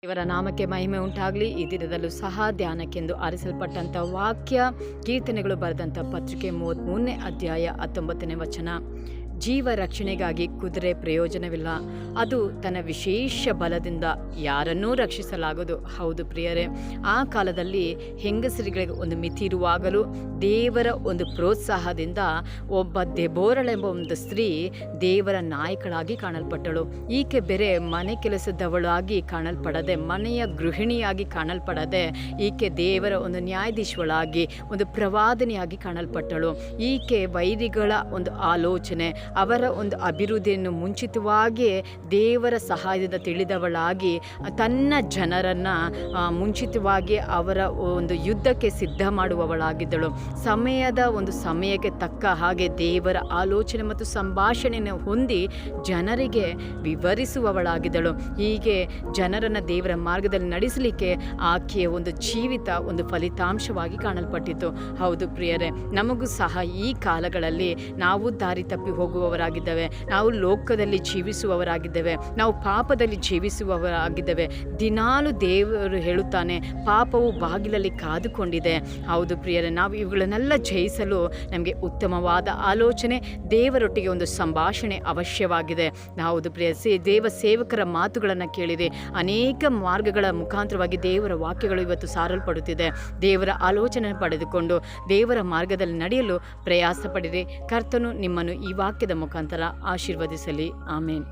ಇವರ ನಾಮಕ್ಕೆ ಮಹಿಮೆ ಉಂಟಾಗಲಿ. ಈ ದಿನದಲ್ಲೂ ಸಹ ಧ್ಯಾನಕ್ಕೆಂದು ಆರಿಸಲ್ಪಟ್ಟಂಥ ವಾಕ್ಯ ಕೀರ್ತನೆಗಳು ಬರೆದಂಥ ಪತ್ರಿಕೆ 33ನೇ ಅಧ್ಯಾಯ 19ನೇ ವಚನ. ಜೀವ ರಕ್ಷಣೆಗಾಗಿ ಕುದುರೆ ಪ್ರಯೋಜನವಿಲ್ಲ, ಅದು ತನ್ನ ವಿಶೇಷ ಬಲದಿಂದ ಯಾರನ್ನೂ ರಕ್ಷಿಸಲಾಗದು. ಹೌದು ಪ್ರಿಯರೇ, ಆ ಕಾಲದಲ್ಲಿ ಹೆಂಗಸರಿಗೆ ಒಂದು ಮಿತಿ ಇರುವಾಗಲೂ ದೇವರ ಒಂದು ಪ್ರೋತ್ಸಾಹದಿಂದ ಒಬ್ಬ ದೆಬೋರಳೆಂಬ ಒಂದು ಸ್ತ್ರೀ ದೇವರ ನಾಯಕಳಾಗಿ ಕಾಣಲ್ಪಟ್ಟಳು. ಈಕೆ ಬೇರೆ ಮನೆ ಕೆಲಸದವಳಾಗಿ ಕಾಣಲ್ಪಡದೆ, ಮನೆಯ ಗೃಹಿಣಿಯಾಗಿ ಕಾಣಲ್ಪಡದೆ, ಈಕೆ ದೇವರ ಒಂದು ನ್ಯಾಯಾಧೀಶಳಾಗಿ ಒಂದು ಪ್ರವಾದನೆಯಾಗಿ ಕಾಣಲ್ಪಟ್ಟಳು. ಈಕೆ ವೈರಿಗಳ ಒಂದು ಆಲೋಚನೆ, ಅವರ ಒಂದು ಅಭಿವೃದ್ಧಿಯನ್ನು ಮುಂಚಿತವಾಗಿ ದೇವರ ಸಹಾಯದಿಂದ ತಿಳಿದವಳಾಗಿ ತನ್ನ ಜನರನ್ನು ಮುಂಚಿತವಾಗಿ ಅವರ ಒಂದು ಯುದ್ಧಕ್ಕೆ ಸಿದ್ಧ ಮಾಡುವವಳಾಗಿದ್ದಳು. ಸಮಯಕ್ಕೆ ತಕ್ಕ ಹಾಗೆ ದೇವರ ಆಲೋಚನೆ ಮತ್ತು ಸಂಭಾಷಣೆಯನ್ನು ಹೊಂದಿ ಜನರಿಗೆ ವಿವರಿಸುವವಳಾಗಿದ್ದಳು. ಹೀಗೆ ಜನರನ್ನು ದೇವರ ಮಾರ್ಗದಲ್ಲಿ ನಡೆಸಲಿಕ್ಕೆ ಆಕೆಯ ಒಂದು ಜೀವಿತ ಒಂದು ಫಲಿತಾಂಶವಾಗಿ ಕಾಣಲ್ಪಟ್ಟಿತು. ಹೌದು ಪ್ರಿಯರೇ, ನಮಗೂ ಸಹ ಈ ಕಾಲಗಳಲ್ಲಿ ನಾವು ದಾರಿ ತಪ್ಪಿ ಹೋಗುವವರಾಗಿದ್ದೇವೆ, ನಾವು ಲೋಕದಲ್ಲಿ ಜೀವಿಸುವವರಾಗಿದ್ದೇವೆ, ನಾವು ಪಾಪದಲ್ಲಿ ಜೀವಿಸುವವರಾಗಿದ್ದೇವೆ. ದಿನಾಲು ದೇವರು ಹೇಳುತ್ತಾನೆ, ಪಾಪವು ಬಾಗಿಲಲ್ಲಿ ಕಾದುಕೊಂಡಿದೆ. ಹೌದು ಪ್ರಿಯರೇ, ನಾವು ಇವುಗಳನ್ನೆಲ್ಲ ಜಯಿಸಲು ನಮಗೆ ಉತ್ತಮವಾದ ಆಲೋಚನೆ, ದೇವರೊಟ್ಟಿಗೆ ಒಂದು ಸಂಭಾಷಣೆ ಅವಶ್ಯವಾಗಿದೆ. ಹೌದು ಪ್ರಿಯ ದೇವ ಸೇವಕರ ಮಾತುಗಳನ್ನು ಕೇಳಿರಿ. ಅನೇಕ ಮಾರ್ಗಗಳ ಮುಖಾಂತರವಾಗಿ ದೇವರ ವಾಕ್ಯಗಳು ಇವತ್ತು ಸಾರಲ್ಪಡುತ್ತಿದೆ. ದೇವರ ಆಲೋಚನೆ ಪಡೆದುಕೊಂಡು ದೇವರ ಮಾರ್ಗದಲ್ಲಿ ನಡೆಯಲು ಪ್ರಯಾಸ ಪಡಿರಿ. ಕರ್ತನು ನಿಮ್ಮನ್ನು ಈ ವಾಕ್ಯದ ಮುಖಾಂತರ ಆಶೀರ್ವದಿಸಲಿ. ಆಮೇನ್.